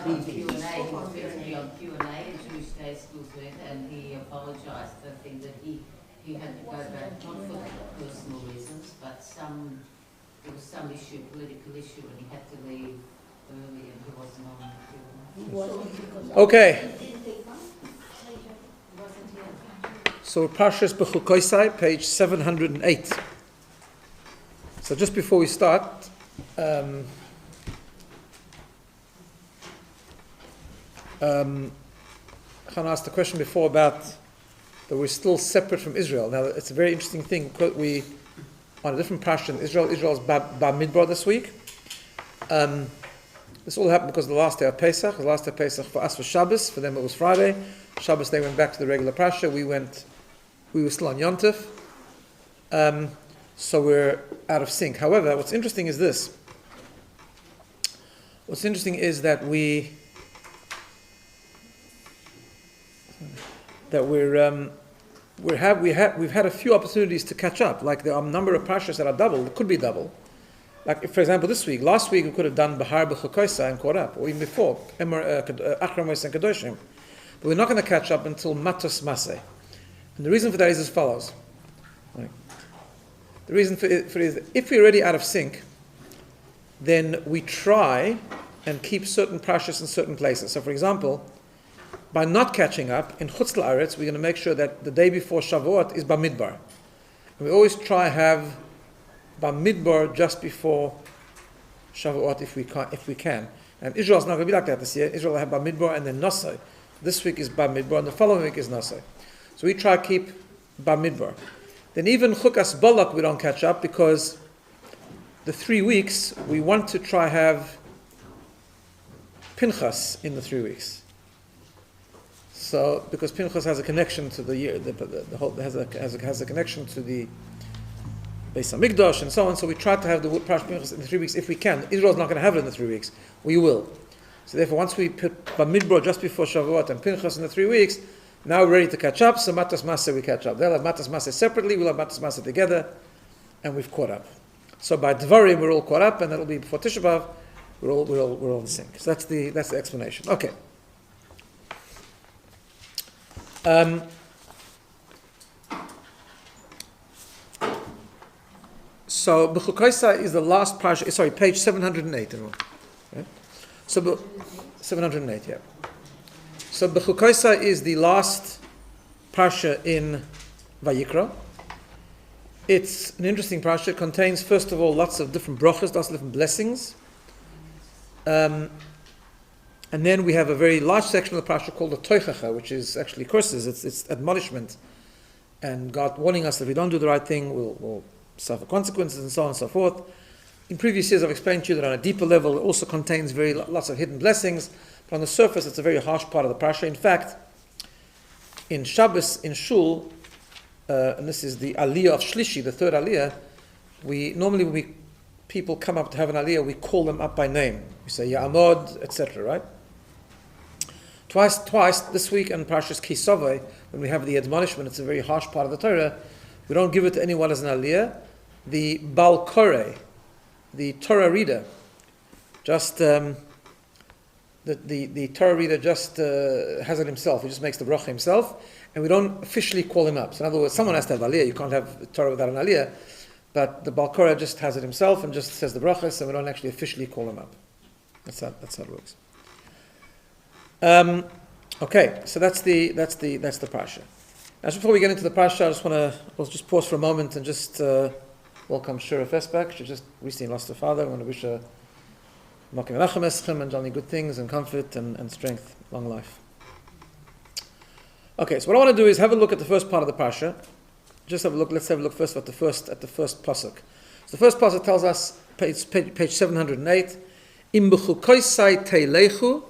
tonight on Q&A, he was meant to be on Q&A in Jewish Day Schools with, and he apologized. I think that he had to go back, not for personal reasons, but there was some issue, political issue, and he had to leave early, and he wasn't on the Q&A. Okay. So Parshas Bechukosai, page 708. So just before we start, Hannah asked the question before about that we're still separate from Israel. Now it's a very interesting thing because we on a different Parsha in Israel. Israel's Bar Midbar this week. This all happened because of the last day of Pesach. The last day of Pesach for us was Shabbos. For them it was Friday. Shabbos they went back to the regular Parsha. We were still on Yom Tov. So we're out of sync. However, what's interesting is this. What's interesting is that we've had a few opportunities to catch up. Like there are a number of Parshas that are double. It could be double. Like for example, last week we could have done Bahar Bechukosai and caught up, or even before Achram Moshe and Kedoshim. But we're not going to catch up until Matos Maseh. And the reason for that is as follows. Right. The reason for it is if we're already out of sync, then we try and keep certain Parshas in certain places. So for example, by not catching up, in Chutz La'aretz, we're going to make sure that the day before Shavuot is Bamidbar. And we always try have Bamidbar just before Shavuot if we can. And Israel's not going to be like that this year. Israel will have Bamidbar and then Nosai. This week is Bamidbar and the following week is Nosai. So we try to keep Bamidbar. Then even Chukas Balak we don't catch up because the 3 weeks we want to try have Pinchas in the 3 weeks. So because Pinchas has a connection to the year, the whole has a connection to the Beis Hamikdash and so on. So we try to have the Parshas Pinchas in the 3 weeks if we can. Israel's not going to have it in the 3 weeks. We will. So therefore, once we put Bamidbar just before Shavuot and Pinchas in the 3 weeks, now we're ready to catch up. So Matos Maseh we catch up. They'll have Matos Maseh separately. We'll have Matos Maseh together, and we've caught up. So by Dvarim we're all caught up, and that'll be before Tisha B'av. We're all in sync. So that's the explanation. Okay. So Bechukosai is the last parsha. Sorry, page 708. Everyone. Okay. So 708. Yeah. So Bechukosai is the last parsha in Vayikra. It's an interesting parsha. It contains, first of all, lots of different brachas, lots of different blessings. And then we have a very large section of the parsha called the Toichacha, which is actually curses. It's admonishment, and God warning us that if we don't do the right thing, we'll suffer consequences, and so on and so forth. In previous years, I've explained to you that on a deeper level, it also contains lots of hidden blessings. But on the surface, it's a very harsh part of the parsha. In fact, in Shabbos, in Shul, and this is the Aliyah of Shlishi, the third Aliyah, normally when people come up to have an Aliyah, we call them up by name. We say Ya'amod, etc., right? Twice this week in Parshas Kisavai, when we have the admonishment, it's a very harsh part of the Torah, we don't give it to anyone as an Aliyah. The Baal Koreh, the Torah reader, just the Torah reader just has it himself. He just makes the bracha himself, and we don't officially call him up. So in other words, someone has to have Aliyah. You can't have Torah without an Aliyah. But the Baal Koreh just has it himself and just says the brachas, and we don't actually officially call him up. That's how it works. Okay, so that's the parsha. Now, just before we get into the parsha, we'll just pause for a moment and just welcome Shira Fesbach. She just recently lost her father. I want to wish her Makim Menachem Eschem and only good things and comfort and strength, long life. Okay, so what I want to do is have a look at the first part of the parsha. Just have a look. Let's have a look first at the first pasuk. So the first pasuk tells us, page 708, Im b'chukosai teilechu,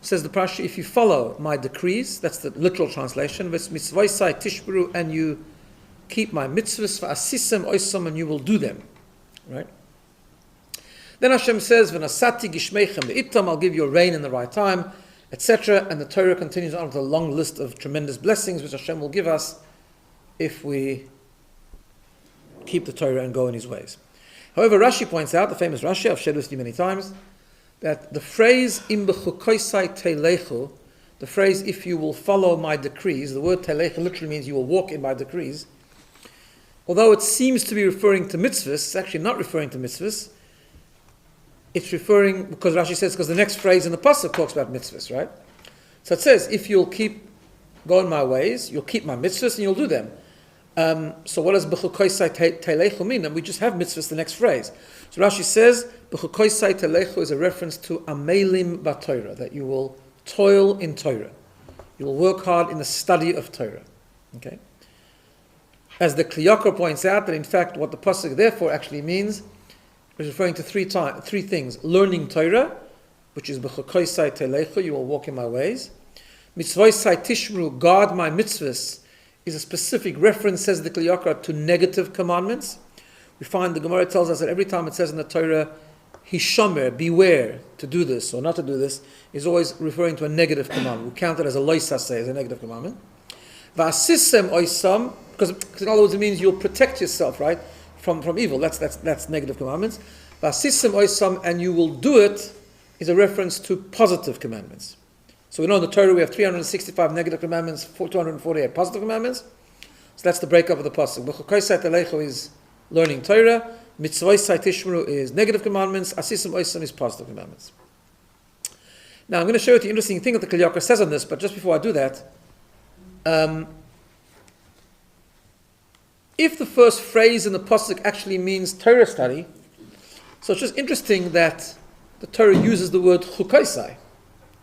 says the parsha, if you follow my decrees, that's the literal translation, mitzvosai tishberu, and you keep my mitzvahs, v'asisem oisam, and you will do them, right? Then Hashem says, v'nasati gishmeichem be'itam, I'll give you a rain in the right time, etc. And the Torah continues on with a long list of tremendous blessings which Hashem will give us if we keep the Torah and go in His ways. However, Rashi points out, the famous Rashi, I've shared with you many times, that the phrase im bechukosai telechu, the phrase if you will follow my decrees, the word telechu literally means you will walk in my decrees. Although it seems to be referring to mitzvahs, it's actually not referring to mitzvahs. It's referring, because Rashi says, because the next phrase in the Pasuk talks about mitzvahs, right? So it says, if you'll go in my ways, you'll keep my mitzvahs and you'll do them. So what does b'chukoisai telechu mean? And we just have mitzvahs, the next phrase. So Rashi says, b'chukoisai telechu is a reference to amelim b'Torah, that you will toil in Torah. You will work hard in the study of Torah. Okay? As the Kli Yakar points out, that in fact what the Pasuk therefore actually means is referring to three things. Learning Torah, which is b'chukoisai telechu, you will walk in my ways. Mitzvosai tishmru, guard my mitzvahs, is a specific reference, says the Kli Yakar, to negative commandments. We find the Gemara tells us that every time it says in the Torah, hishomer, beware, to do this or not to do this, is always referring to a negative commandment. We count it as a loisaseh, as a negative commandment. Va'asisem oisam, because in other words it means you'll protect yourself, right, from evil. That's negative commandments. Va'asisem oisam, and you will do it, is a reference to positive commandments. So we know in the Torah we have 365 negative commandments, 248 positive commandments. So that's the breakup of the pasuk. B'chukoisai telechu is learning Torah. Mitzvosai tishmru is negative commandments. Asisem oisam is positive commandments. Now I'm going to show you the interesting thing that the Kli Yakar says on this, but just before I do that, if the first phrase in the pasuk actually means Torah study, so it's just interesting that the Torah uses the word chukoisai,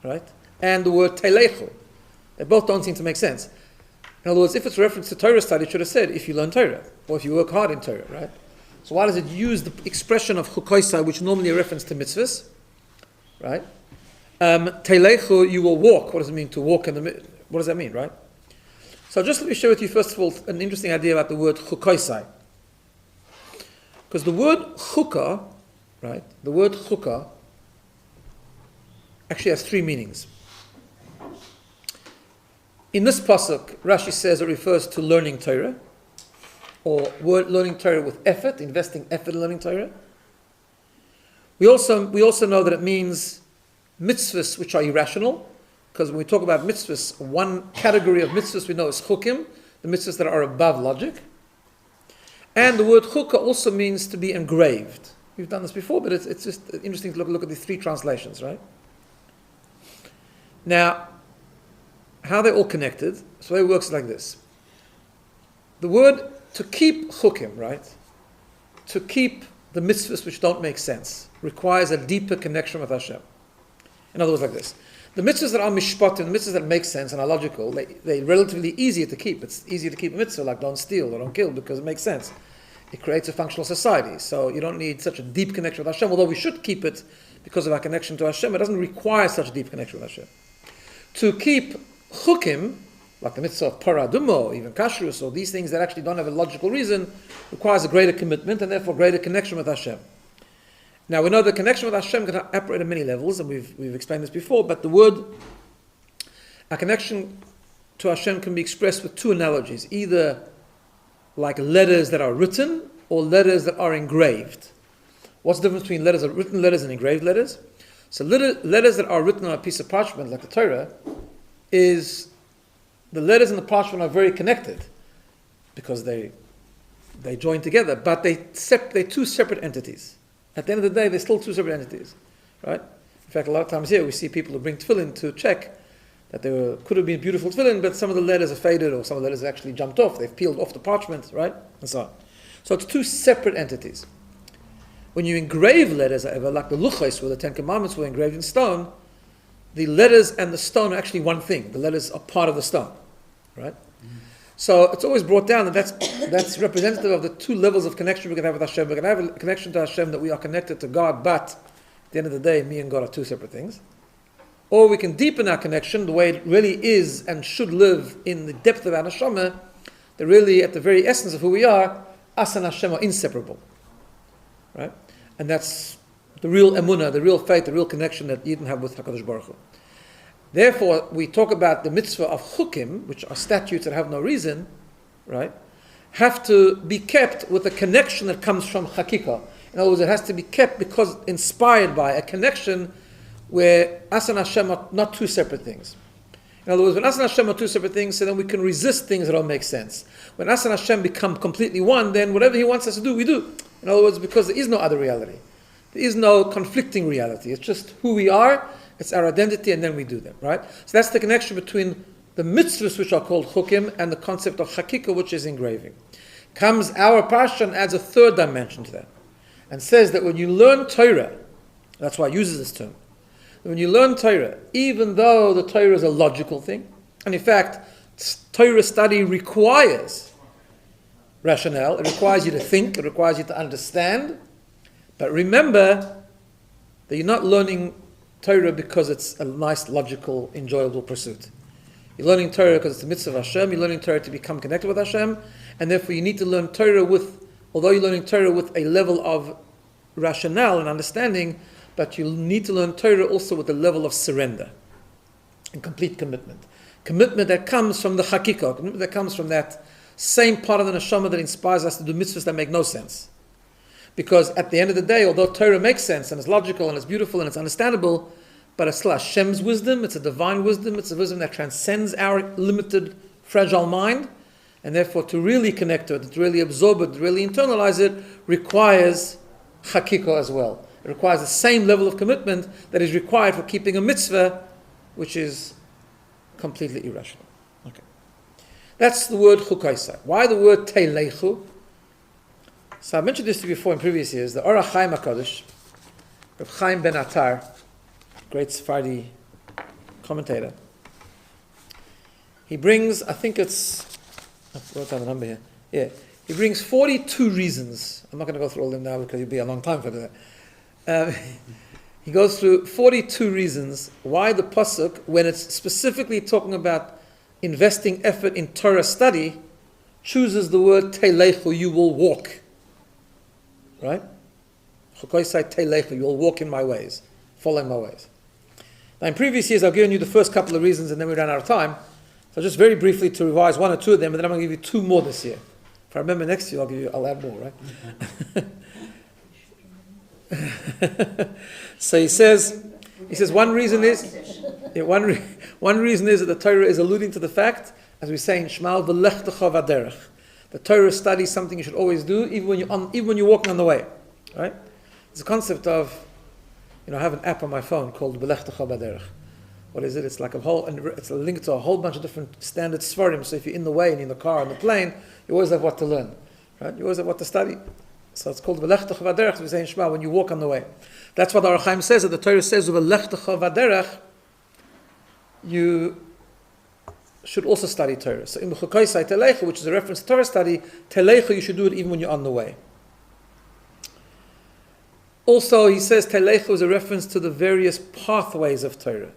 right? And the word telechu. They both don't seem to make sense. In other words, if it's a reference to Torah study, it should have said, if you learn Torah, or if you work hard in Torah, right? So why does it use the expression of chukoisai, which normally a reference to mitzvahs, right? Telechu, you will walk. What does it mean to walk in the what does that mean, right? So just let me share with you, first of all, an interesting idea about the word chukoisai. Because the word chukah, right, the word chukah actually has three meanings. In this pasuk, Rashi says it refers to learning Torah, or learning Torah with effort, investing effort in learning Torah. We also know that it means mitzvahs which are irrational, because when we talk about mitzvahs, one category of mitzvahs we know is chukim, the mitzvahs that are above logic. And the word chukah also means to be engraved. We've done this before, but it's just interesting to look at these three translations, right? Now, how they're all connected, so it works like this. The word to keep chukim, right? To keep the mitzvahs which don't make sense requires a deeper connection with Hashem. In other words, like this. The mitzvahs that are mishpatim, the mitzvahs that make sense and are logical, they're relatively easier to keep. It's easier to keep a mitzvah like don't steal or don't kill because it makes sense. It creates a functional society. So you don't need such a deep connection with Hashem, although we should keep it because of our connection to Hashem. It doesn't require such a deep connection with Hashem. To keep chukim, like the mitzvah of paradumo, even kashrus, or these things that actually don't have a logical reason, requires a greater commitment and therefore greater connection with Hashem. Now we know the connection with Hashem can operate at many levels, and we've explained this before, but our connection to Hashem can be expressed with two analogies, either like letters that are written or letters that are engraved. What's the difference between written letters and engraved letters? So letters that are written on a piece of parchment, like the Torah, is the letters in the parchment are very connected because they join together, but they're two separate entities. At the end of the day, they're still two separate entities, right? In fact, a lot of times here we see people who bring tefillin to check that could have been beautiful tefillin, but some of the letters are faded or some of the letters actually jumped off. They've peeled off the parchment, right? And so on. So it's two separate entities. When you engrave letters, however, like the luchos, where the Ten Commandments were engraved in stone, the letters and the stone are actually one thing. The letters are part of the stone, right? So it's always brought down that that's representative of the two levels of connection we can have with Hashem. We can have a connection to Hashem that we are connected to God, but at the end of the day, me and God are two separate things. Or we can deepen our connection the way it really is and should live in the depth of our neshama, that really at the very essence of who we are, us and Hashem are inseparable, right? And that's the real emunah, the real faith, the real connection that Yidden have with HaKadosh Baruch Hu. Therefore, we talk about the mitzvah of chukim, which are statutes that have no reason, right? Have to be kept with a connection that comes from chakikah. In other words, it has to be kept because inspired by a connection where us and Hashem are not two separate things. In other words, when us and Hashem are two separate things, so then we can resist things that don't make sense. When us and Hashem become completely one, then whatever He wants us to do, we do. In other words, because there is no other reality. There is no conflicting reality. It's just who we are, it's our identity, and then we do them, right? So that's the connection between the mitzvahs, which are called chukim, and the concept of hakika, which is engraving. Comes our Parsha and adds a third dimension to that, and says that when you learn Torah, that's why it uses this term, when you learn Torah, even though the Torah is a logical thing, and in fact, Torah study requires rationale, it requires you to think, it requires you to understand, but remember that you're not learning Torah because it's a nice, logical, enjoyable pursuit. You're learning Torah because it's the mitzvah of Hashem, you're learning Torah to become connected with Hashem, and therefore you need to learn Torah although you're learning Torah with a level of rationale and understanding, but you need to learn Torah also with a level of surrender and complete commitment. Commitment that comes from the hakika, commitment that comes from that same part of the neshama that inspires us to do mitzvahs that make no sense. Because at the end of the day, although Torah makes sense and it's logical and it's beautiful and it's understandable, but it's still Hashem's wisdom, it's a divine wisdom, it's a wisdom that transcends our limited, fragile mind, and therefore to really connect to it, to really absorb it, to really internalize it, requires hakika as well. It requires the same level of commitment that is required for keeping a mitzvah, which is completely irrational. Okay, that's the word chukosai. Why the word teilechu? So I mentioned this to you before in previous years. The Orach Chaim HaKadosh, Reb Chaim ben Attar, great Sephardi commentator, he brings, I wrote down the number here. Yeah, he brings 42 reasons. I'm not going to go through all of them now because it'll be a long time for that. He goes through 42 reasons why the pasuk, when it's specifically talking about investing effort in Torah study, chooses the word teilechu, you will walk. Right? Chukosai teilechu, you will walk in my ways, following my ways. Now in previous years I've given you the first couple of reasons and then we ran out of time. So just very briefly to revise one or two of them, and then I'm going to give you two more this year. If I remember next year, I'll add more, right? So he says one reason is that the Torah is alluding to the fact, as we say in Shmal, v'lechtecha v'derech. The Torah study is something you should always do, even when you're walking on the way, right? It's a concept of, I have an app on my phone called v'lechtecha v'derech. What is it? It's like it's a link to a whole bunch of different standard svarim. So if you're in the way and in the car, on the plane, you always have what to learn, right? You always have what to study. So it's called v'lechtecha v'derech, we say in Shema, when you walk on the way. That's what the Orach Chaim says, that the Torah says, v'lechtecha v'derech, you should also study Torah. So in Bechukosai teilechu, which is a reference to Torah study, teilechu, you should do it even when you're on the way. Also, he says teilechu is a reference to the various pathways of Torah.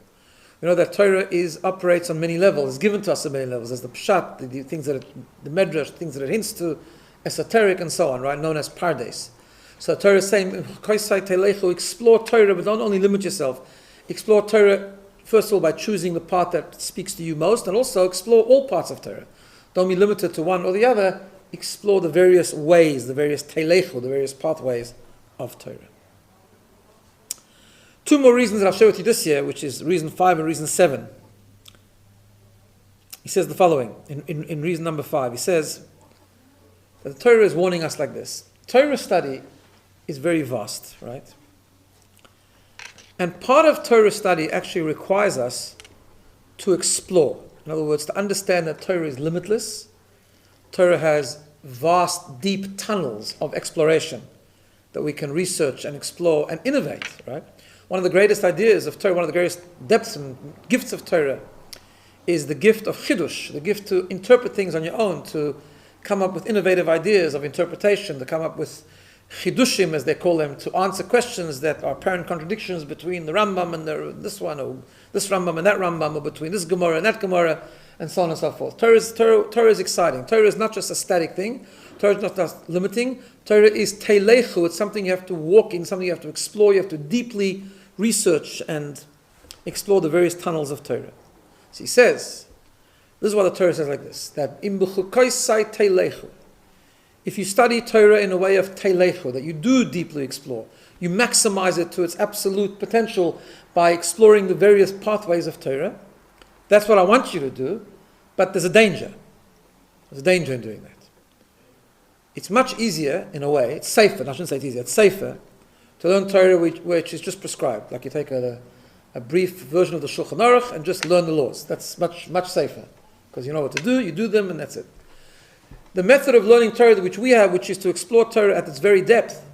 We know that Torah operates on many levels. It's given to us on many levels. There's the pshat, the things the medrash, things that it hints to, esoteric and so on, right? Known as pardes. So Torah is saying, Kosai teilechu, explore Torah, but don't only limit yourself. Explore Torah, first of all, by choosing the part that speaks to you most, and also explore all parts of Torah. Don't be limited to one or the other. Explore the various ways, the various teilechu, the various pathways of Torah. Two more reasons that I'll share with you this year, which is reason 5 and reason 7. He says the following, in reason number 5. He says that the Torah is warning us like this. Torah study is very vast, right? And part of Torah study actually requires us to explore. In other words, to understand that Torah is limitless. Torah has vast, deep tunnels of exploration that we can research and explore and innovate, right? One of the greatest ideas of Torah, one of the greatest depths and gifts of Torah is the gift of chidush, the gift to interpret things on your own, to come up with innovative ideas of interpretation, to come up with chidushim, as they call them, to answer questions that are apparent contradictions between the Rambam and this one, or this Rambam and that Rambam, or between this Gemara and that Gemara, and so on and so forth. Torah is exciting. Torah is not just a static thing. Torah is not just limiting. Torah is teilechu. It's something you have to walk in, something you have to explore, you have to deeply research and explore the various tunnels of Torah. So he says, this is what the Torah says like this, that in Bechukosai teilechu, if you study Torah in a way of teilechu, that you do deeply explore, You maximize it to its absolute potential by exploring the various pathways of Torah. That's what I want you to do, but there's a danger. There's a danger in doing that. It's much easier, in a way, it's safer, I shouldn't say it's easier, it's safer to learn Torah which is just prescribed. Like you take a brief version of the Shulchan Aruch and just learn the laws. That's much safer, because you know what to do, you do them, and that's it. The method of learning Torah which we have, which is to explore Torah at its very depth,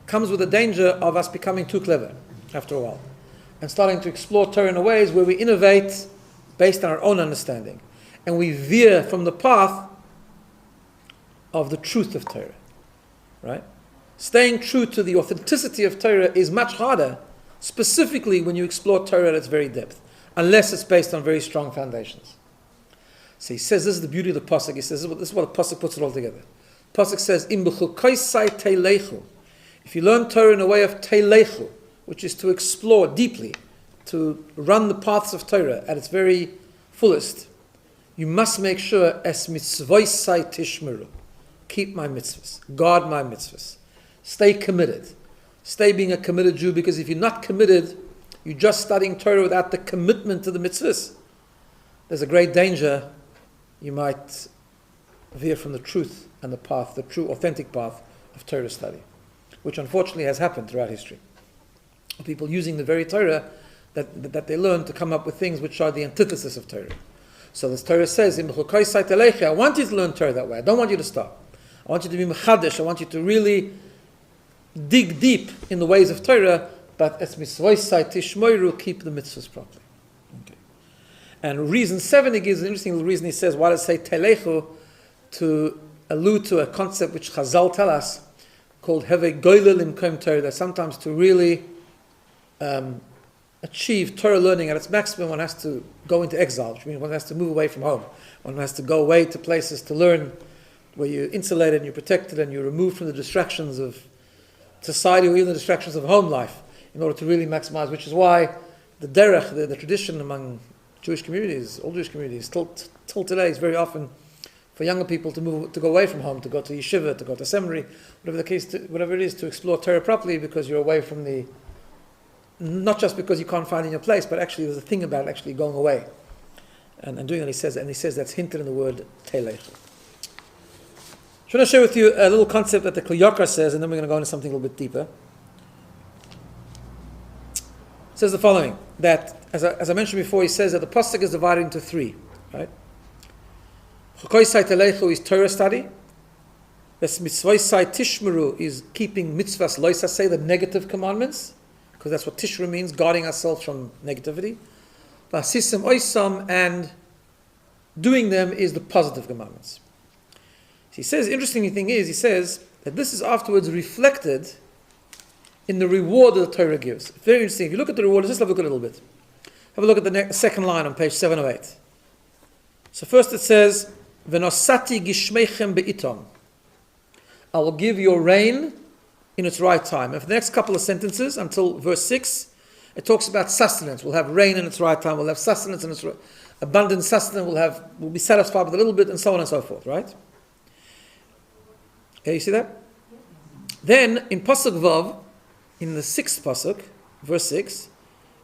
comes with the danger of us becoming too clever after a while and starting to explore Torah in ways where we innovate based on our own understanding and we veer from the path of the truth of Torah, right? Staying true to the authenticity of Torah is much harder, specifically when you explore Torah at its very depth, unless it's based on very strong foundations. So he says, this is the beauty of the Pasuk. He says, this is what the Pasuk puts it all together. The Pasuk says, Im b'chukosai teilechu. If you learn Torah in a way of teilechu, which is to explore deeply, to run the paths of Torah at its very fullest, you must make sure, es mitzvosai tishmeru. Keep my mitzvahs. Guard my mitzvahs. Stay committed. Stay being a committed Jew, because if you're not committed, you're just studying Torah without the commitment to the mitzvahs. There's a great danger you might veer from the truth and the path, the true, authentic path of Torah study, which unfortunately has happened throughout history. People using the very Torah that they learn to come up with things which are the antithesis of Torah. So this Torah says, I want you to learn Torah that way. I don't want you to stop. I want you to be mechadesh. I want you to really dig deep in the ways of Torah, but as mitzvosai tishmoiru, keep the mitzvahs properly. Okay. And reason 7 he gives an interesting little reason. He says, why does it say telechu? To allude to a concept which Chazal tell us called heve goyle limkom Torah, that sometimes to really achieve Torah learning at its maximum, one has to go into exile, which means one has to move away from home. One has to go away to places to learn where you're insulated and you're protected and you're removed from the distractions of society or even the distractions of home life in order to really maximize, which is why the derech, the tradition among Jewish communities, all Jewish communities, till today is very often for younger people to go away from home, to go to yeshiva, to go to seminary, whatever it is, to explore Torah properly, because you're away from the, not just because you can't find it in your place, but actually there's a thing about actually going away and doing it. He says that's hinted in the word telech. I want to share with you a little concept that the Kli Yakar says, and then we're going to go into something a little bit deeper. It says the following, that, as I mentioned before, he says that the Pasuk is divided into 3, right? Chukosai telechu is Torah study. Ves mitzvosai tishmeru is keeping mitzvahs loisasei, the negative commandments, because that's what tishmeru means, guarding ourselves from negativity. Vasisim oisam, and doing them is the positive commandments. He says, interesting thing is, he says that this is afterwards reflected in the reward that the Torah gives. Very interesting. If you look at the reward, let's just have a look at it a little bit. Have a look at the second line on page 708. So first it says, V'nosati gishmeichem be'itom. I will give your rain in its right time. And for the next couple of sentences, until verse 6, it talks about sustenance. We'll have rain in its right time. We'll have sustenance in its abundant sustenance. We'll be satisfied with a little bit, and so on and so forth, right? Okay, you see that? Then, in Pasuk Vav, in the 6th Pasuk, verse 6,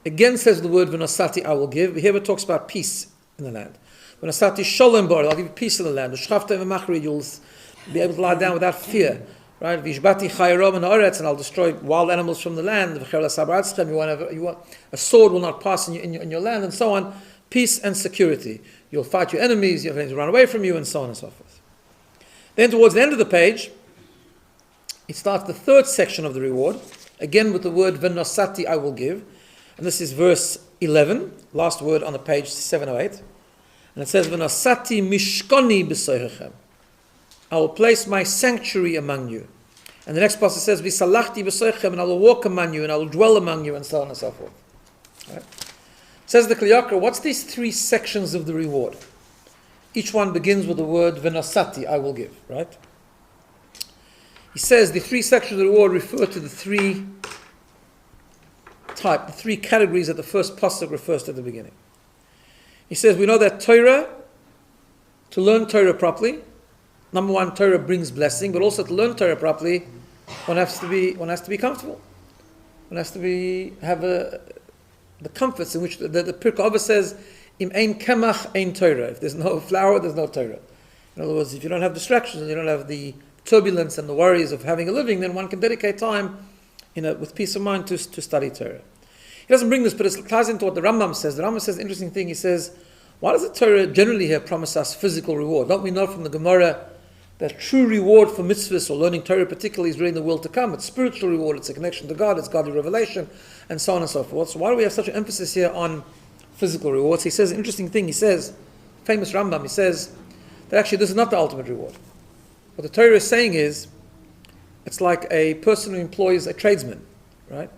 again says the word V'nosati I will give. Here it talks about peace in the land. V'nosati sholem bar, I'll give you peace in the land. V'shchavta v'machri, you'll be able to lie down without fear. Right? V'ishbati chayarom and oretz, and I'll destroy wild animals from the land. V'cher l'sabratzchem, you want a sword will not pass in your land, and so on. Peace and security. You'll fight your enemies, your enemies will run away from you, and so on and so forth. Then towards the end of the page, it starts the 3rd section of the reward, again with the word V'nosati I will give. And this is verse 11, last word on the page 708. And it says, V'nosati mishkoni b'soirechem. I will place my sanctuary among you. And the next passage says, V'salachti b'soirechem, and I will walk among you, and I will dwell among you, and so on and so forth. Right? Says the Kli Yakar, what's these 3 sections of the reward? Each one begins with the word V'nosati, I will give, right? He says the 3 sections of the reward refer to the 3 categories that the first pasuk refers to at the beginning. He says we know that Torah, to learn Torah properly, number 1, Torah brings blessing, but also to learn Torah properly, one has to be comfortable. One has to have the comforts in which the Pirkei Avos says, Im ein kemach ein Torah. If there's no flour, there's no Torah. In other words, if you don't have distractions and you don't have the turbulence and the worries of having a living, then one can dedicate time with peace of mind to study Torah. He doesn't bring this, but it ties into what the Rambam says. The Rambam says an interesting thing. He says, why does the Torah generally here promise us physical reward? Don't we know from the Gemara that true reward for mitzvahs or learning Torah particularly is really in the world to come? It's spiritual reward, it's a connection to God, it's godly revelation, and so on and so forth. So why do we have such an emphasis here on physical rewards? He says an interesting thing. He says, famous Rambam, he says that actually this is not the ultimate reward. What the Torah is saying is, it's like a person who employs a tradesman, right?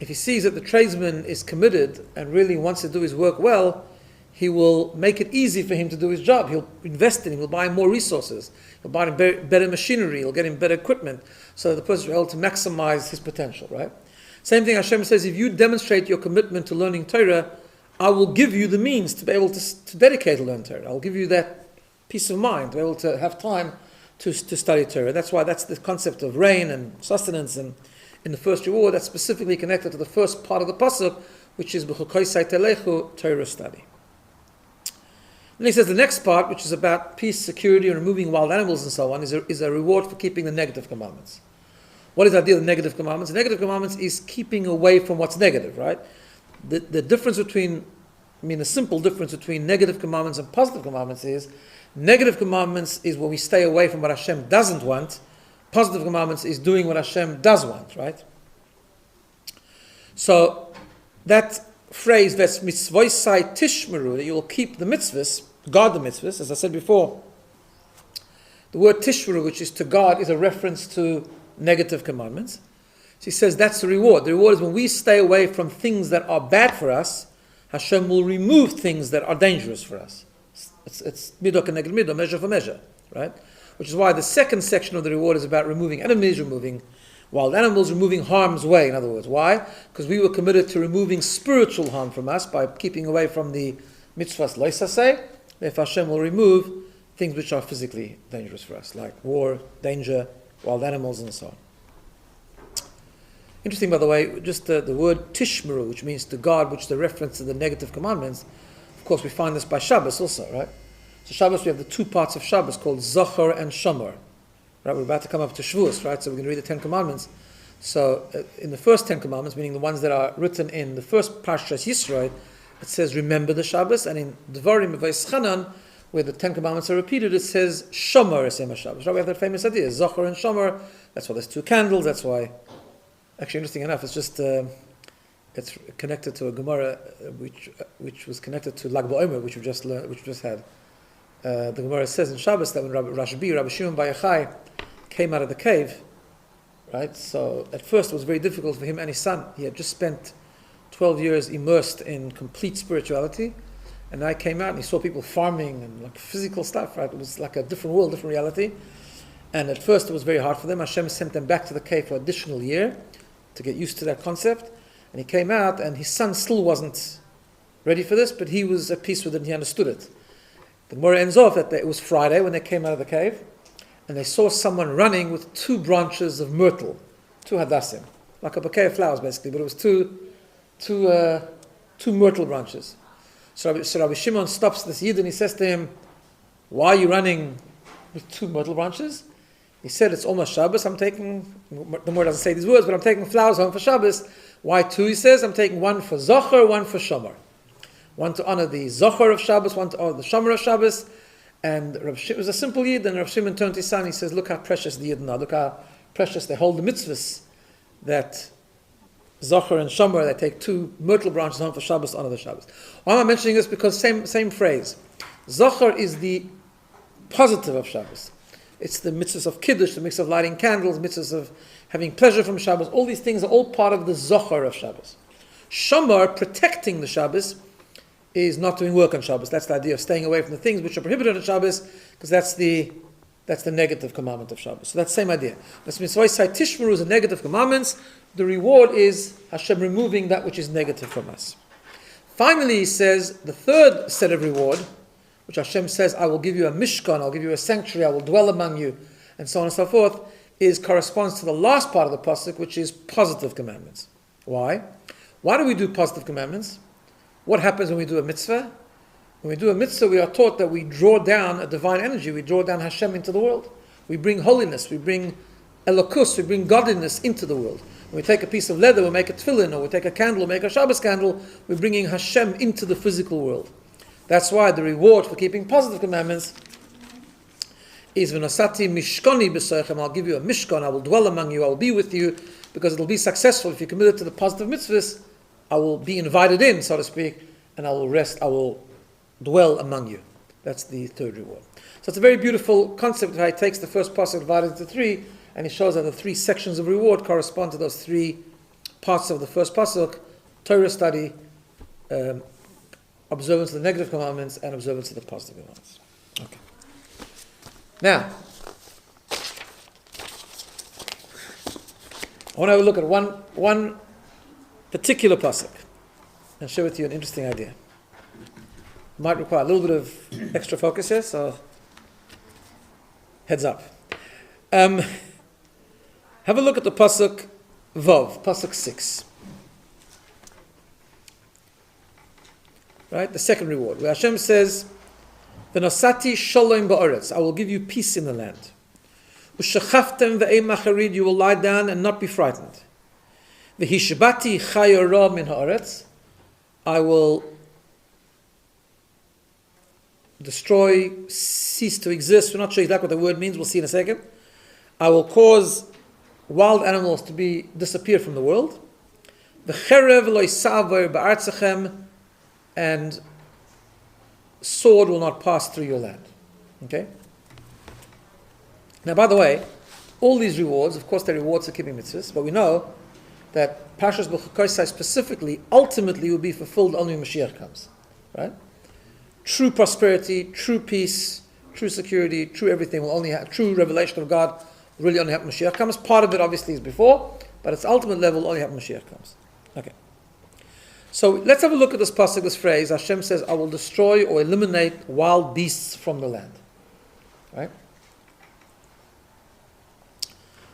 If he sees that the tradesman is committed and really wants to do his work well, he will make it easy for him to do his job. He'll invest in him, he'll buy him more resources, he'll buy him better machinery, he'll get him better equipment, so that the person will be able to maximize his potential, right? Same thing Hashem says, if you demonstrate your commitment to learning Torah, I will give you the means to be able to dedicate to learn Torah. I'll give you that peace of mind, to be able to have time to study Torah. That's why that's the concept of rain and sustenance, and in the first reward, that's specifically connected to the first part of the pasuk, which is Bechukosai telechu, Torah study. Then he says the next part, which is about peace, security, and removing wild animals and so on, is a reward for keeping the negative commandments. What is the idea of negative commandments? The negative commandments is keeping away from what's negative, right? The difference between, the simple difference between negative commandments and positive commandments is, negative commandments is when we stay away from what Hashem doesn't want. Positive commandments is doing what Hashem does want, right? So that phrase, that's mitzvosai tishmeru, that you will keep the mitzvahs, guard the mitzvahs, as I said before. The word tishmeru, which is to guard, is a reference to negative commandments. So he says that's the reward. The reward is when we stay away from things that are bad for us, Hashem will remove things that are dangerous for us. It's midah keneged midah, measure for measure, right? Which is why the second section of the reward is about removing enemies, removing wild animals, removing harm's way, in other words. Why? Because we were committed to removing spiritual harm from us by keeping away from the mitzvahs loisaseh. Therefore Hashem will remove things which are physically dangerous for us, like war, danger, wild animals, and so on. Interesting, by the way, just the word tishmeru, which means to guard, which is the reference to the negative commandments. Of course, we find this by Shabbos also, right? So Shabbos, we have the two parts of Shabbos called Zachor and Shomer. Right, we're about to come up to Shavuos, right? So we're going to read the Ten Commandments. So in the first Ten Commandments, meaning the ones that are written in the first Parshas Yisrael, it says remember the Shabbos, and in Devarim V'Eschanan, where the Ten Commandments are repeated, it says Shomer Esem HaShabbos. Right, we have that famous idea, Zachor and Shomer. That's why there's two candles. That's why, actually, interesting enough, it's just it's connected to a Gemara which was connected to Lag BaOmer, which we just had. The Gemara says in Shabbos that when Rabbi Shimon Bar Yochai came out of the cave, right? So at first it was very difficult for him and his son. He had just spent 12 years immersed in complete spirituality, and now he came out and he saw people farming and like physical stuff, right? It was like a different world, different reality. And at first it was very hard for them. Hashem sent them back to the cave for an additional year to get used to that concept. And he came out, and his son still wasn't ready for this, but he was at peace with it and he understood it. The Gemara ends off that it was Friday when they came out of the cave, and they saw someone running with 2 branches of myrtle, 2 hadassim, like a bouquet of flowers basically, but it was two myrtle branches. So Rabbi Shimon stops this Yid and he says to him, why are you running with 2 myrtle branches? He said, it's almost Shabbos, the Gemara doesn't say these words, but I'm taking flowers home for Shabbos. Why 2? He says, I'm taking 1 for Zohar, 1 for Shomer. 1 to honor the Zohar of Shabbos, 1 to honor the Shomer of Shabbos. And it was a simple Yid, and Rav Shimon turned to his son, he says, look how precious the Yidden are, look how precious they hold the mitzvahs, that Zohar and Shomer, they take 2 myrtle branches home for Shabbos to honor the Shabbos. Why am I mentioning this? Because same phrase. Zohar is the positive of Shabbos. It's the mitzvahs of Kiddush, the mitzvah of lighting candles, mitzvahs of having pleasure from Shabbos. All these things are all part of the Zohar of Shabbos. Shomer, protecting the Shabbos, is not doing work on Shabbos. That's the idea of staying away from the things which are prohibited on Shabbos, because that's the negative commandment of Shabbos. So that's the same idea. That's mitzvosai tishmeru is the negative commandments. The reward is Hashem removing that which is negative from us. Finally, he says, the third set of reward, which Hashem says, I will give you a mishkan, I'll give you a sanctuary, I will dwell among you, and so on and so forth, corresponds to the last part of the pasuk, which is positive commandments. Why? Why do we do positive commandments? What happens when we do a mitzvah? When we do a mitzvah, we are taught that we draw down a divine energy. We draw down Hashem into the world. We bring holiness. We bring elokus. We bring godliness into the world. When we take a piece of leather, we make a tefillin, or we take a candle, we make a Shabbos candle, we're bringing Hashem into the physical world. That's why the reward for keeping positive commandments is v'nosati mishkoni b'soichem. I'll give you a mishkan. I will dwell among you. I will be with you, because it will be successful if you're committed to the positive mitzvahs. I will be invited in, so to speak, and I will rest. I will dwell among you. That's the third reward. So it's a very beautiful concept how he takes the first pasuk divided into three, and he shows that the three sections of reward correspond to those three parts of the first pasuk: Torah study, observance of the negative commandments, and observance of the positive commandments. Okay. Now, I want to have a look at one particular pasuk and share with you an interesting idea. Might require a little bit of extra focus here, so heads up. Have a look at the pasuk Vav, pasuk 6. Right, the second reward, where Hashem says, "V'nosati shalom ba'aretz," I will give you peace in the land. "U'shachaftem ve'eim macharid," you will lie down and not be frightened. "V'hishbati chayora min ha'aretz," I will destroy, cease to exist. We're not sure exactly what the word means. We'll see in a second. I will cause wild animals to disappear from the world. V'cherev lo yisaver ba'artzachem, and sword will not pass through your land. Okay? Now, by the way, all these rewards, of course, they're rewards for keeping mitzvahs, but we know that Parshas Bechukosai specifically, ultimately, will be fulfilled only when Mashiach comes. Right? True prosperity, true peace, true security, true everything will only have, true revelation of God will really only happen when Mashiach comes. Part of it obviously is before, but its ultimate level will only happen when Mashiach comes. Okay. So let's have a look at this pasuk, this phrase. Hashem says, "I will destroy or eliminate wild beasts from the land." Right?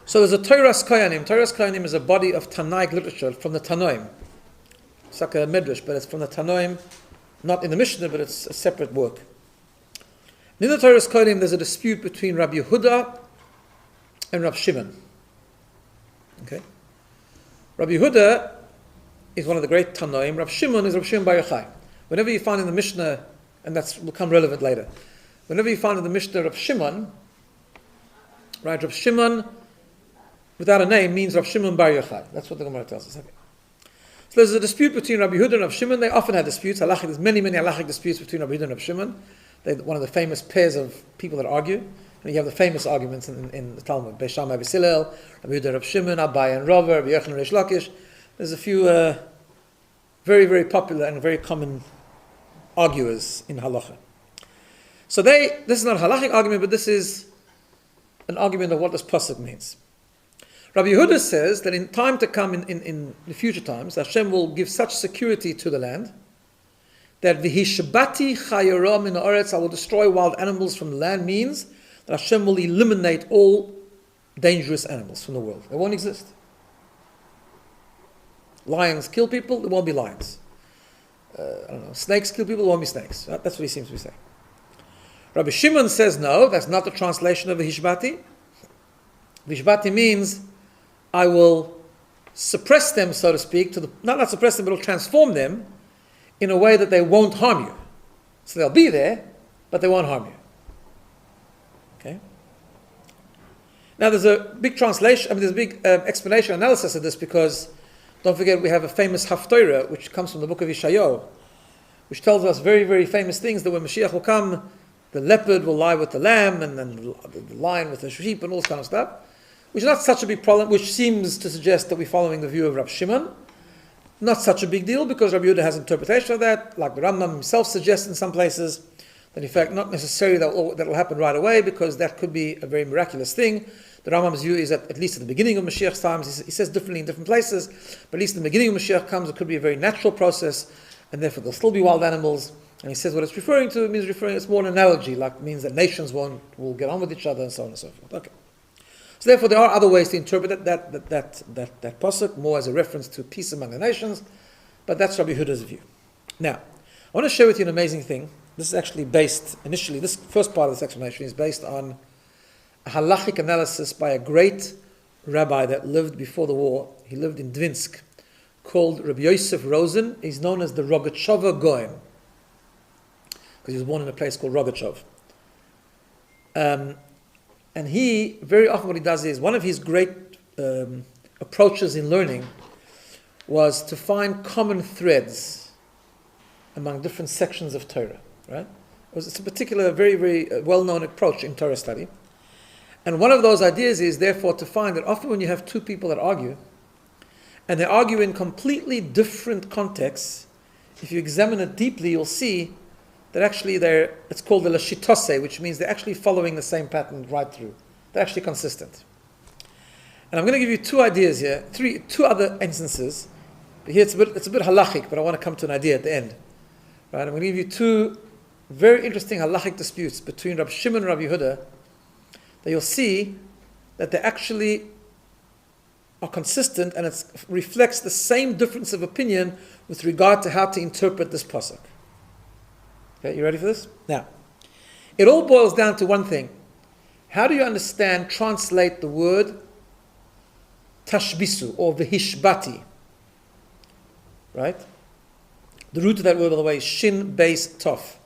So there's a Toras Kohanim. Toras Kohanim is a body of Tanaic literature from the Tanoim. It's like a Midrash, but it's from the Tanoim. Not in the Mishnah, but it's a separate work. In the Torah's Kohanim, there's a dispute between Rabbi Yehuda and Rabbi Shimon. Okay? Rabbi Yehuda is one of the great Tanoim. Rabbi Shimon is Rabbi Shimon Bar Yochai. Whenever you find in the Mishnah, and that will become relevant later, whenever you find in the Mishnah Rabbi Shimon, right, Rabbi Shimon, without a name, means Rabbi Shimon Bar Yochai. That's what the Gemara tells us. Okay. So there's a dispute between Rabbi Yehuda and Rabbi Shimon. They often have disputes. There's many halachic disputes between Rabbi Yehuda and Rabbi Shimon. They're one of the famous pairs of people that argue. And you have the famous arguments in the Talmud. Beis Shammai, Beis Hillel, Rabbi Yehuda, Rabbi Shimon, Abai and Rava, Rabbi Yochanan, Reish Lakish. There's a few very, very popular and very common arguers in halacha. So this is not a halachic argument, but this is an argument of what this pasuk means. Rabbi Yehuda says that in time to come, in the future times, Hashem will give such security to the land that v'hishbati chayora min ha'aretz, I will destroy wild animals from the land, means that Hashem will eliminate all dangerous animals from the world. They won't exist. Lions kill people, there won't be lions. Snakes kill people, there won't be snakes. That's what he seems to be saying. Rabbi Shimon says no, that's not the translation of v'hishbati. V'hishbati means I will suppress them, so to speak, not suppress them, but will transform them in a way that they won't harm you. So they'll be there, but they won't harm you. Okay? Now there's a big translation, there's a big explanation, analysis of this, because don't forget we have a famous Haftorah, which comes from the book of Yeshayahu, which tells us very, very famous things, that when Mashiach will come, the leopard will lie with the lamb, and then the lion with the sheep, and all this kind of stuff. Which is not such a big problem, which seems to suggest that we're following the view of Rabbi Shimon. Not such a big deal, because Rabbi Yehuda has interpretation of that, like the Rambam himself suggests in some places, that in fact not necessarily that will happen right away, because that could be a very miraculous thing. The Rambam's view is that at least at the beginning of Mashiach's times, he says differently in different places, but at least in the beginning of Mashiach comes, it could be a very natural process, and therefore there'll still be wild animals. And he says what it's referring to, it's more an analogy, like it means that nations will get on with each other, and so on and so forth. Okay. So therefore, there are other ways to interpret that pasuk, more as a reference to peace among the nations, but that's Rabbi Huda's view. Now, I want to share with you an amazing thing. This is actually based, initially, this first part of this explanation is based on a halachic analysis by a great rabbi that lived before the war. He lived in Dvinsk, called Rabbi Yosef Rosen. He's known as the Rogachova Goen, because he was born in a place called Rogachov. And he, very often what he does is, one of his great approaches in learning was to find common threads among different sections of Torah, right? It's a particular, very, very well-known approach in Torah study. And one of those ideas is, therefore, to find that often when you have two people that argue, and they argue in completely different contexts, if you examine it deeply, you'll see that actually it's called the lashitose, which means they're actually following the same pattern right through. They're actually consistent. And I'm going to give you two ideas here, two other instances. But here it's a bit halachic, but I want to come to an idea at the end. Right? I'm going to give you two very interesting halachic disputes between Rabbi Shimon and Rabbi Yehuda, that you'll see that they actually are consistent, and it reflects the same difference of opinion with regard to how to interpret this pasuk. Okay, you ready for this? Now, it all boils down to one thing. How do you translate the word tashbisu or vihishbati? Right? The root of that word, by the way, is shin beis tof,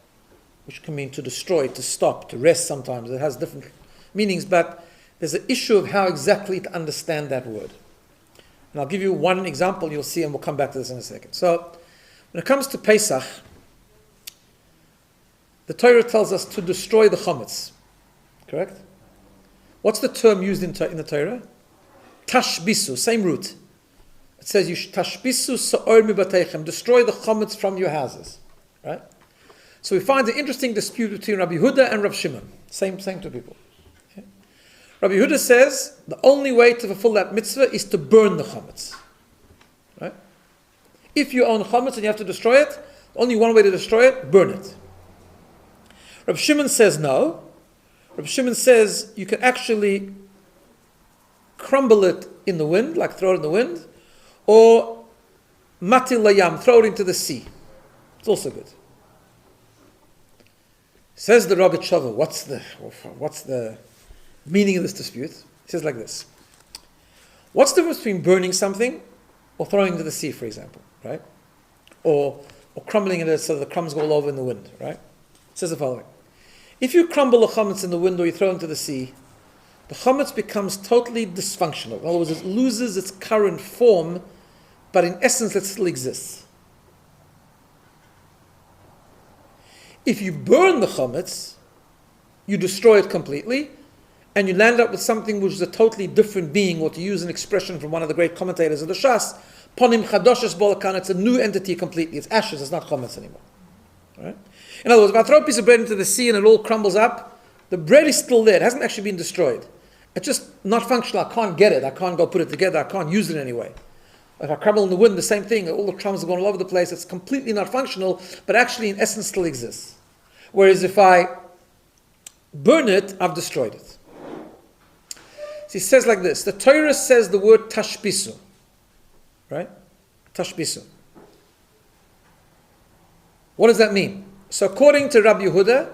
which can mean to destroy, to stop, to rest sometimes. It has different meanings, but there's an issue of how exactly to understand that word. And I'll give you one example, you'll see, and we'll come back to this in a second. So, when it comes to Pesach, the Torah tells us to destroy the chametz. Correct? What's the term used in the Torah? Tashbisu, same root. It says, you tashbisu sa'or mibateichem, destroy the chametz from your houses. Right? So we find an interesting dispute between Rabbi Yehuda and Rabbi Shimon. Same two people. Okay? Rabbi Yehuda says, the only way to fulfill that mitzvah is to burn the chametz. Right? If you own chametz and you have to destroy it, only one way to destroy it, burn it. Rabbi Shimon says no. Rabbi Shimon says you can actually crumble it in the wind, like throw it in the wind, or matil layam, throw it into the sea. It's also good. Says the Rogachova, what's the meaning of this dispute? He says like this. What's the difference between burning something or throwing it into the sea, for example, right? Or crumbling it so the crumbs go all over in the wind, right? It says the following. If you crumble a chametz in the wind or you throw it into the sea, the chametz becomes totally dysfunctional. In other words, it loses its current form, but in essence it still exists. If you burn the chametz, you destroy it completely, and you land up with something which is a totally different being, or to use an expression from one of the great commentators of the Shas, ponim chadoshes bolakan, it's a new entity completely. It's ashes, it's not chametz anymore. Right? In other words, if I throw a piece of bread into the sea and it all crumbles up, the bread is still there. It hasn't actually been destroyed. It's just not functional. I can't get it. I can't go put it together. I can't use it anyway. If I crumble in the wind, the same thing. All the crumbs are going all over the place. It's completely not functional, but actually in essence still exists. Whereas if I burn it, I've destroyed it. So he says like this. The Torah says the word tashbisu. Right? Tashbisu. What does that mean? So according to Rabbi Yehuda,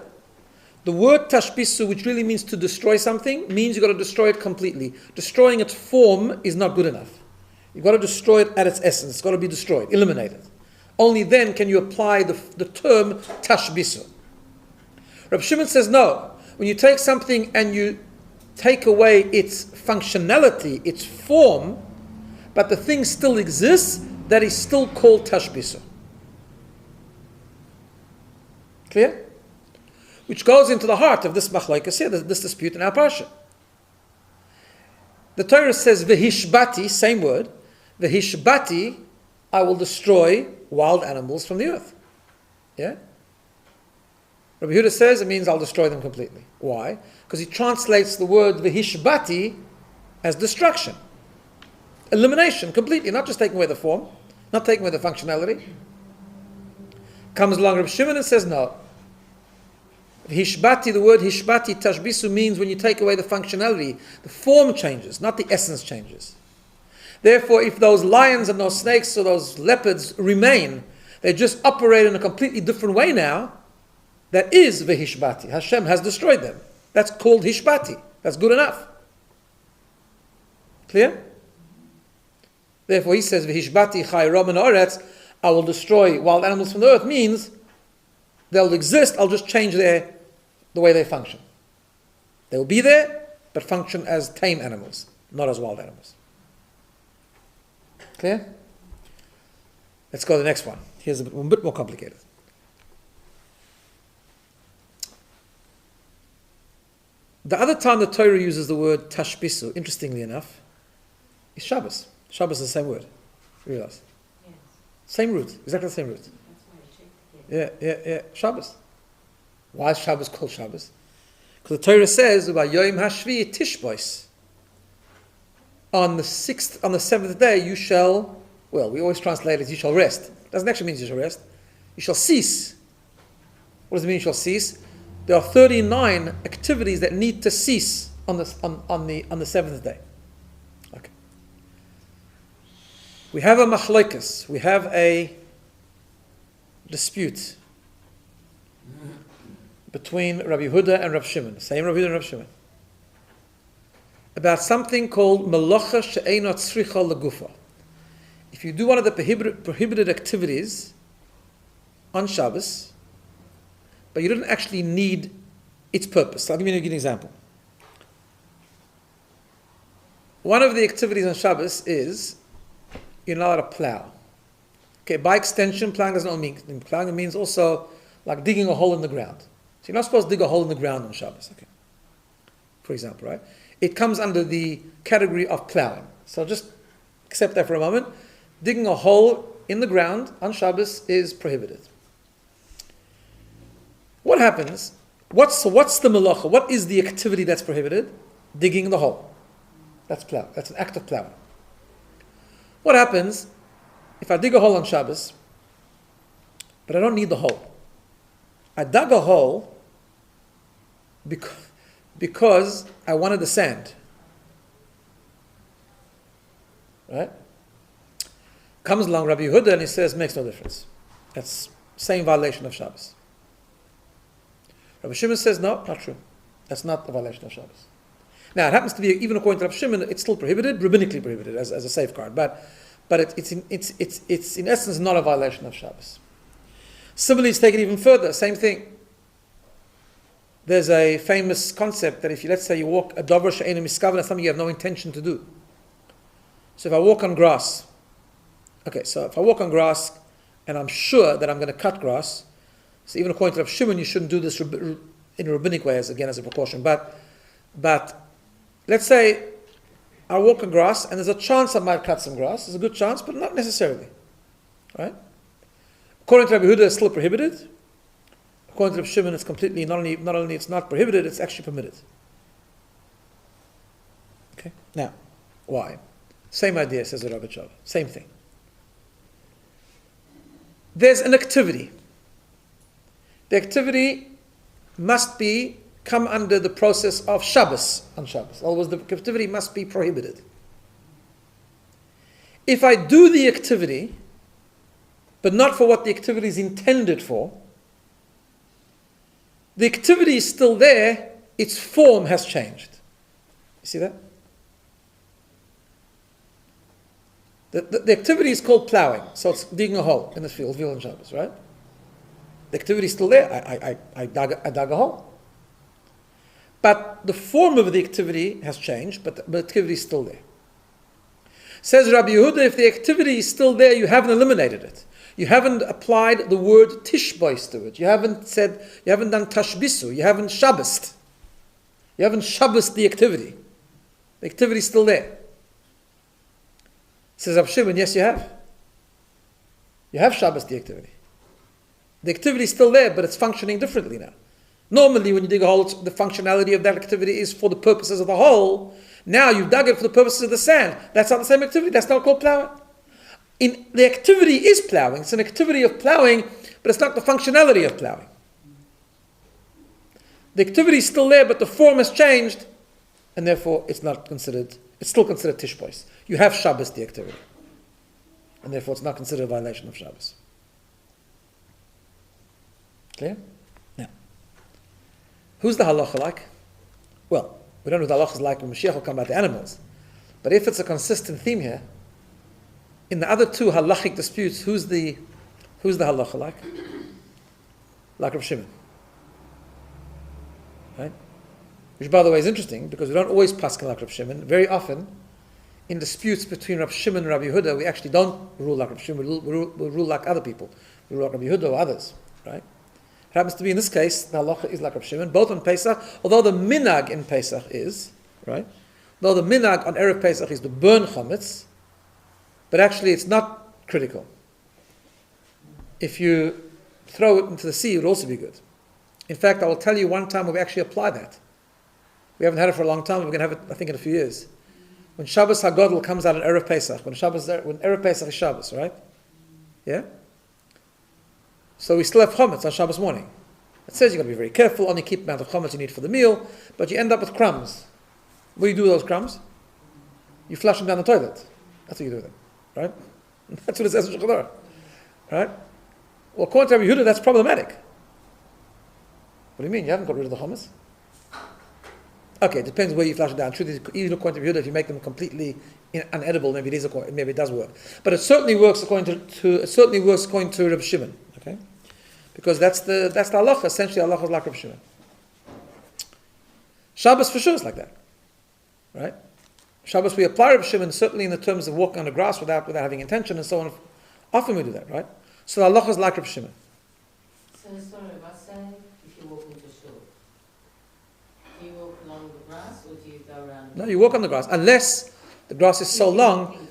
the word tashbisu, which really means to destroy something, means you've got to destroy it completely. Destroying its form is not good enough. You've got to destroy it at its essence. It's got to be destroyed, eliminated. Only then can you apply the term tashbisu. Rabbi Shimon says no. When you take something and you take away its functionality, its form, but the thing still exists, that is still called tashbisu. Clear? Which goes into the heart of this machlokes here, this dispute in our Parsha. The Torah says, v'hishbati, same word, v'hishbati, I will destroy wild animals from the earth. Yeah? Rabbi Yehuda says it means I'll destroy them completely. Why? Because he translates the word v'hishbati as destruction. Elimination, completely, not just taking away the form, not taking away the functionality. Comes along Rabbi Shimon and says no. Hishbati, the word hishbati, tashbisu, means when you take away the functionality, the form changes, not the essence changes. Therefore, if those lions and those snakes or those leopards remain, they just operate in a completely different way now, that is vehishbati. Hashem has destroyed them. That's called hishbati. That's good enough. Clear? Therefore, he says, vehishbati chai roman oretz, I will destroy wild animals from the earth, means they'll exist, I'll just change the way they function. They will be there, but function as tame animals, not as wild animals. Clear? Let's go to the next one. Here's a bit more complicated. The other time the Torah uses the word tashbisu, interestingly enough, is Shabbos. Shabbos is the same word. Realize? Yes. Same root, exactly the same root. That's why I checked it. Yeah. Shabbos. Why is Shabbos called Shabbos? Because the Torah says about Yom Hashvi Tishbois. On the seventh day you shall, well, we always translate it, you shall rest. Doesn't actually mean you shall rest. You shall cease. What does it mean you shall cease? There are 39 activities that need to cease on the seventh day. Okay. We have a machlokes, we have a dispute between Rabbi Yehuda and Rabbi Shimon, same Rabbi Yehuda and Rabbi Shimon, about something called melacha she'eino tzricha legufa. If you do one of the prohibited activities on Shabbos, but you don't actually need its purpose. I'll give you an example. One of the activities on Shabbos is you're not allowed to plow. Okay, by extension, plowing doesn't only mean plowing, it means also like digging a hole in the ground. So you're not supposed to dig a hole in the ground on Shabbos, okay? For example, right? It comes under the category of plowing. So just accept that for a moment. Digging a hole in the ground on Shabbos is prohibited. What happens? What's the melacha? What is the activity that's prohibited? Digging the hole. That's plow. That's an act of plowing. What happens if I dig a hole on Shabbos, but I don't need the hole? I dug a hole because I wanted the sand. Right? Comes along Rabbi Yehuda and he says, makes no difference. That's same violation of Shabbos. Rabbi Shimon says, no, not true. That's not a violation of Shabbos. Now, it happens to be, even according to Rabbi Shimon, it's still prohibited, rabbinically prohibited as a safeguard, but it's in essence not a violation of Shabbos. Similarly, it's taken even further, same thing. There's a famous concept that if you, let's say you walk a davar she'eino miskaven, that's something you have no intention to do. So if I walk on grass, and I'm sure that I'm going to cut grass, so even according to Rav Shimon, you shouldn't do this in a rabbinic way, as a precaution. But let's say I walk on grass, and there's a chance I might cut some grass. There's a good chance, but not necessarily. Right? According to Rabbi Yehuda, it's still prohibited. According to Rav Shimon, it's completely, not only it's not prohibited, it's actually permitted. Okay? Now, why? Same idea, says the Rabbi Chav. Same thing. There's an activity. The activity must come under the process of Shabbos on Shabbos. Otherwise, the activity must be prohibited. If I do the activity, but not for what the activity is intended for, the activity is still there, its form has changed. You see that? The activity is called plowing, so it's digging a hole in the field on Shabbos, right? The activity is still there. I dug a hole. But the form of the activity has changed, but the activity is still there. Says Rabbi Yehuda, if the activity is still there, you haven't eliminated it. You haven't applied the word tishbois to it. You haven't done tashbisu. You haven't shabbosed. You haven't shabbosed the activity. The activity is still there. Says Rabbi Shimon, yes, you have. You have shabbosed the activity. The activity is still there, but it's functioning differently now. Normally, when you dig a hole, the functionality of that activity is for the purposes of the hole. Now you've dug it for the purposes of the sand. That's not the same activity. That's not called plowing. The activity is plowing. It's an activity of plowing, but it's not the functionality of plowing. The activity is still there, but the form has changed, and therefore it's still considered tishbois. You have Shabbos, the activity. And therefore it's not considered a violation of Shabbos. Clear? Now, who's the halacha like? Well, we don't know what the halacha is like when Mashiach will come about the animals. But if it's a consistent theme here, in the other two halachic disputes, who's the halacha like? Like Rav Shimon. Right? Which, by the way, is interesting because we don't always paskin like Rav Shimon. Very often, in disputes between Rav Shimon and Rabbi Yehuda, we actually don't rule like Rav Shimon. We rule like other people. We rule like Rabbi Yehuda or others. Right? It happens to be in this case the halacha is like Rav Shimon, both on Pesach. Although the minhag in Pesach is right, though the minhag on erev Pesach is to burn chametz, but actually it's not critical. If you throw it into the sea, it would also be good. In fact, I will tell you one time where we actually apply that. We haven't had it for a long time. We're going to have it, I think, in a few years. When Shabbos HaGodel comes out in Erev Pesach, when Erev Pesach is Shabbos, right? Yeah? So we still have chametz on Shabbos morning. It says you've got to be very careful, only keep the amount of chametz you need for the meal, but you end up with crumbs. What do you do with those crumbs? You flush them down the toilet. That's what you do with them, right? That's what it says in Shulchan Aruch, right? Well, according to Rabbi Yehuda, that's problematic. What do you mean? You haven't got rid of the hummus? Okay, it depends where you flush it down. Truth is, even according to Yehuda, if you make them completely unedible, maybe it does work. But it certainly works according to Rabbi Shimon. Okay, because that's the halacha. Essentially, halacha is like Rabbi Shimon. Shabbos for sure is like that, right? Shabbos we apply Rabbi Shimon certainly in the terms of walking on the grass without having intention and so on. Often we do that, right? So the halacha is like Rabbi Shimon. So sorry, Rabbi, say if you walk into shul, do you walk along the grass or do you go around? No, you walk on the grass unless the grass is so long.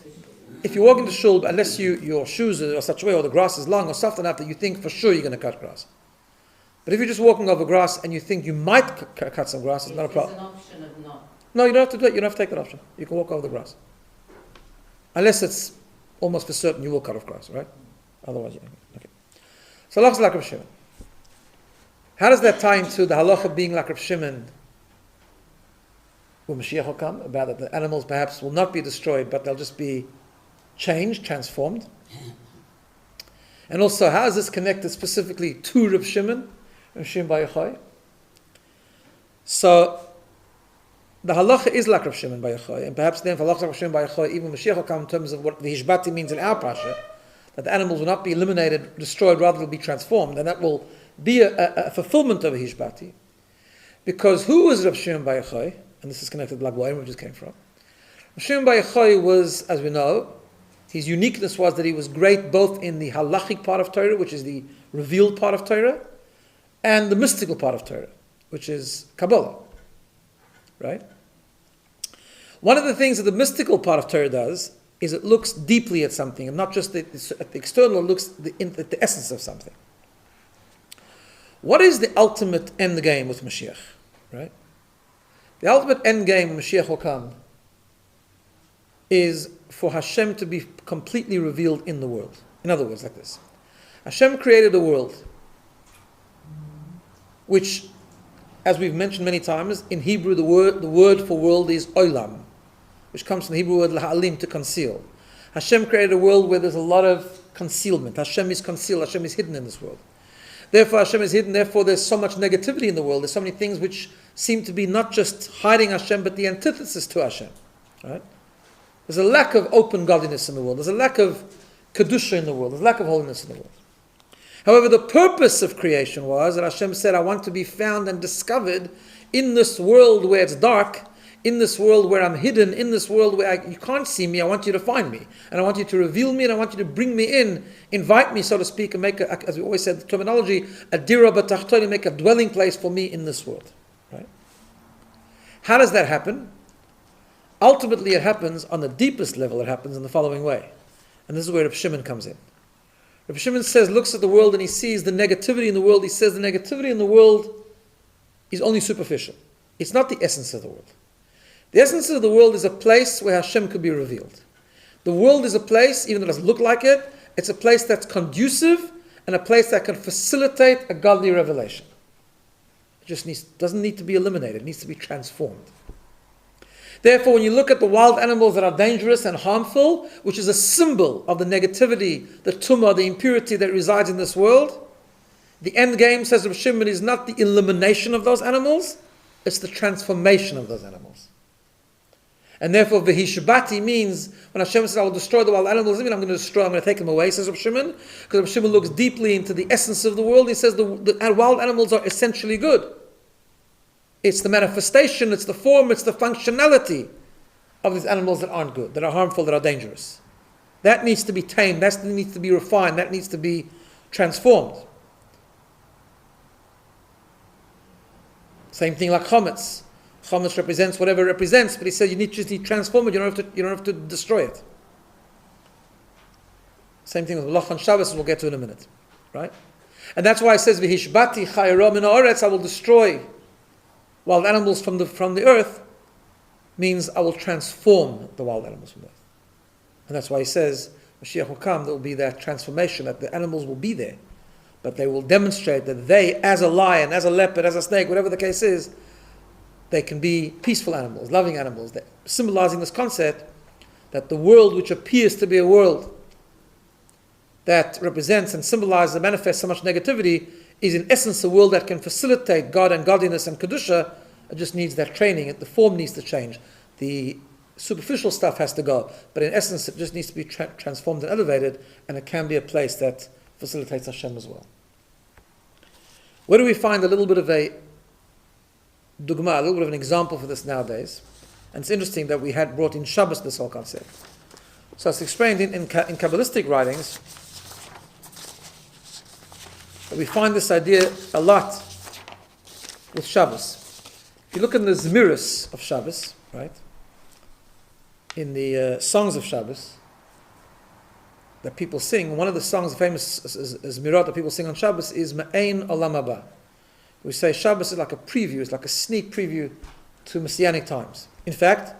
If you walk into shul, unless your shoes are such a way or the grass is long or soft enough that you think for sure you're going to cut grass. But if you're just walking over grass and you think you might cut some grass, it's not a problem. There's an option of not. No, you don't have to do it. You don't have to take that option. You can walk over the grass. Unless it's almost for certain you will cut off grass, right? Otherwise, okay. So halacha is like Rav Shimon. How does that tie into the halacha being like Rav Shimon when Mashiach will come? About that the animals perhaps will not be destroyed, but they'll just be changed, transformed. And also, how is this connected specifically to Rav Shimon Bar Yochai? So, the halacha is like Rav Shimon Bar Yochai, and perhaps then for halacha like Rav Shimon Bar Yochai, even Mashiach will come in terms of what the Hishbati means in our Parsha, that the animals will not be eliminated, destroyed, rather will be transformed, and that will be a fulfillment of a Hishbati. Because who was Rav Shimon Bar Yochai? And this is connected to Lag BaOmer, which just came from. Rav Shimon Bar Yochai was, as we know, his uniqueness was that he was great both in the halachic part of Torah, which is the revealed part of Torah, and the mystical part of Torah, which is Kabbalah. Right? One of the things that the mystical part of Torah does is it looks deeply at something, and not just at the external, it looks at the essence of something. What is the ultimate end game with Mashiach? Right? The ultimate end game when Mashiach will come is for Hashem to be completely revealed in the world. In other words, like this. Hashem created a world which, as we've mentioned many times, in Hebrew the word for world is olam, which comes from the Hebrew word la'alim, to conceal. Hashem created a world where there's a lot of concealment. Hashem is concealed, Hashem is hidden in this world. Therefore Hashem is hidden, therefore there's so much negativity in the world. There's so many things which seem to be not just hiding Hashem, but the antithesis to Hashem. Right? There's a lack of open godliness in the world. There's a lack of kedusha in the world. There's a lack of holiness in the world. However, the purpose of creation was that Hashem said, I want to be found and discovered in this world where it's dark, in this world where I'm hidden, in this world where you can't see me. I want you to find me. And I want you to reveal me, and I want you to bring me in, invite me, so to speak, and make, as we always said, the terminology, a dira b'tachtoni, make a dwelling place for me in this world. Right? How does that happen? Ultimately, it happens on the deepest level. It happens in the following way. And this is where Rabbi Shimon comes in. Rabbi Shimon looks at the world and he sees the negativity in the world. He says the negativity in the world is only superficial. It's not the essence of the world. The essence of the world is a place where Hashem could be revealed. The world is a place, even though it doesn't look like it, it's a place that's conducive and a place that can facilitate a godly revelation. It just doesn't need to be eliminated. It needs to be transformed. Therefore, when you look at the wild animals that are dangerous and harmful, which is a symbol of the negativity, the tumah, the impurity that resides in this world, the end game, says Rabbi Shimon, is not the elimination of those animals, it's the transformation of those animals. And therefore, v'hishabati means, when Hashem says, I will destroy the wild animals, I'm going to take them away, says Rabbi Shimon, because Rabbi Shimon looks deeply into the essence of the world. He says the wild animals are essentially good. It's the manifestation, it's the form, it's the functionality of these animals that aren't good, that are harmful, that are dangerous. That needs to be tamed, that needs to be refined, that needs to be transformed. Same thing like chametz. Chametz represents whatever it represents, but he says you just need to transform it, you don't have to destroy it. Same thing with Malach on Shabbos, we'll get to in a minute. Right? And that's why it says, V'hishbati chayra min ha'aretz, I will destroy wild animals from the earth, means I will transform the wild animals from the earth. And that's why he says, Mashiach will come, there will be that transformation, that the animals will be there, but they will demonstrate that they, as a lion, as a leopard, as a snake, whatever the case is, they can be peaceful animals, loving animals, symbolizing this concept that the world which appears to be a world that represents and symbolizes and manifests so much negativity is in essence a world that can facilitate God and godliness and Kedusha. It just needs that training. The form needs to change. The superficial stuff has to go. But in essence, it just needs to be transformed and elevated, and it can be a place that facilitates Hashem as well. Where do we find a little bit of a dugma, a little bit of an example for this nowadays? And it's interesting that we had brought in Shabbos this whole concept. So it's explained in Kabbalistic writings that we find this idea a lot with Shabbos. If you look in the Zmiris of Shabbos, right, in the songs of Shabbos that people sing, one of the songs, the famous Zmirot that people sing on Shabbos is Ma'ain Olam Haba. We say Shabbos is like a preview, it's like a sneak preview to Messianic times. In fact,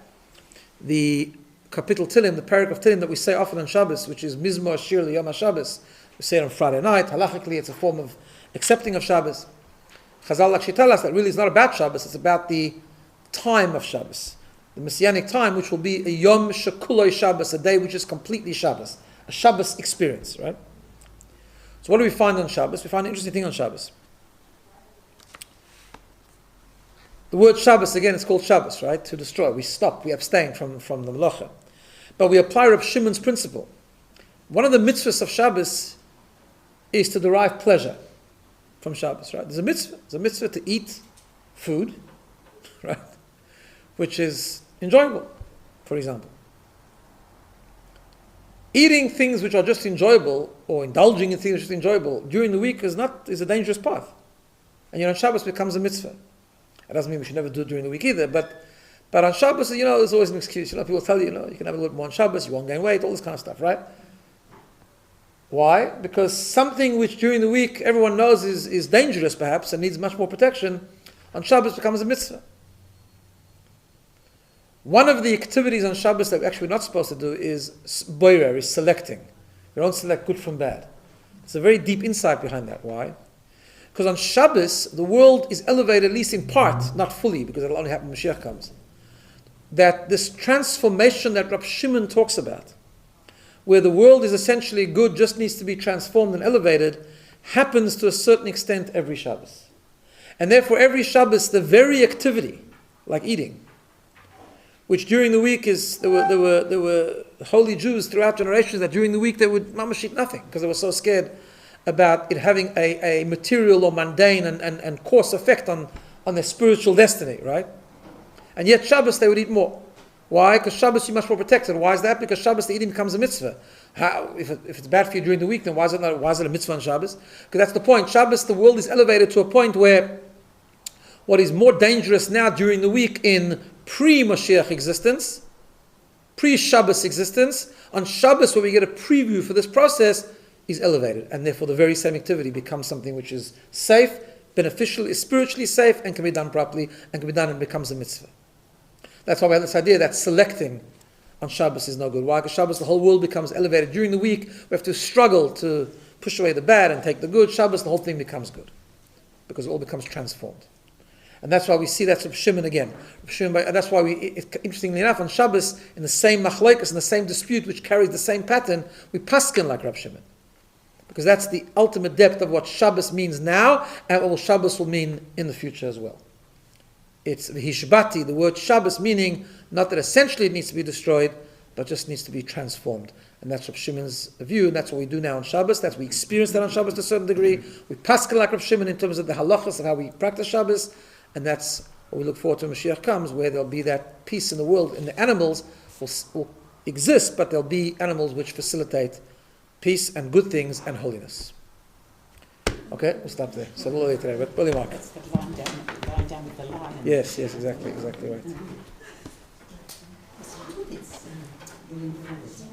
the Kapitel Tilim, the paragraph Tilim that we say often on Shabbos, which is Mizmor Shir L'Yom HaShabbos, we say it on Friday night. Halachically, it's a form of accepting of Shabbos. Chazal actually tell us that really it's not about Shabbos, it's about the time of Shabbos. The Messianic time, which will be a Yom Shekuloi Shabbos, a day which is completely Shabbos. A Shabbos experience, right? So what do we find on Shabbos? We find an interesting thing on Shabbos. The word Shabbos, again, it's called Shabbos, right? To destroy. We stop, we abstain from the melacha. But we apply Reb Shimon's principle. One of the mitzvahs of Shabbos is to derive pleasure from Shabbos, right? There's a mitzvah. There's a mitzvah to eat food, right? Which is enjoyable, for example. Eating things which are just enjoyable, or indulging in things which are just enjoyable, during the week is a dangerous path. And on Shabbos becomes a mitzvah. It doesn't mean we should never do it during the week either, but on Shabbos, there's always an excuse. People tell you, you can have a little more on Shabbos, you won't gain weight, all this kind of stuff, right? Why? Because something which during the week everyone knows is dangerous perhaps and needs much more protection, on Shabbos becomes a mitzvah. One of the activities on Shabbos that we're actually not supposed to do is boirer, is selecting. We don't select good from bad. There's a very deep insight behind that. Why? Because on Shabbos, the world is elevated, at least in part, not fully, because it'll only happen when Mashiach comes. That this transformation that Rabbi Shimon talks about, where the world is essentially good, just needs to be transformed and elevated, happens to a certain extent every Shabbos. And therefore every Shabbos, the very activity, like eating, which during the week there were holy Jews throughout generations that during the week they would mamash eat nothing because they were so scared about it having a material or mundane and coarse effect on their spiritual destiny, right? And yet Shabbos they would eat more. Why? Because Shabbos you're much more protected. Why is that? Because Shabbos the eating becomes a mitzvah. If it's bad for you during the week, then why is it a mitzvah on Shabbos? Because that's the point. Shabbos, the world is elevated to a point where what is more dangerous now during the week in pre-Mashiach existence, pre-Shabbos existence, on Shabbos where we get a preview for this process, is elevated. And therefore the very same activity becomes something which is safe, beneficial, is spiritually safe, and can be done properly, and can be done and becomes a mitzvah. That's why we have this idea that selecting on Shabbos is no good. Why? Because Shabbos the whole world becomes elevated. During the week we have to struggle to push away the bad and take the good. Shabbos the whole thing becomes good. Because it all becomes transformed. And that's why we see that's Reb Shimon again. That's why interestingly enough, on Shabbos, in the same machlokes, in the same dispute, which carries the same pattern, we paskin like Reb Shimon. Because that's the ultimate depth of what Shabbos means now, and what Shabbos will mean in the future as well. It's the Hishbati, the word Shabbos, meaning not that essentially it needs to be destroyed, but just needs to be transformed. And that's Reb Shimon's view, and that's what we do now on Shabbos. That's we experience that on Shabbos to a certain degree. We paskin like Reb Shimon in terms of the halachas of how we practice Shabbos, and that's what we look forward to when Mashiach comes, where there'll be that peace in the world, and the animals will exist, but there'll be animals which facilitate peace and good things and holiness. Okay, we'll stop there. So we'll today, but Billy Mark. That's the lying down with the lion. Yes, exactly right. It's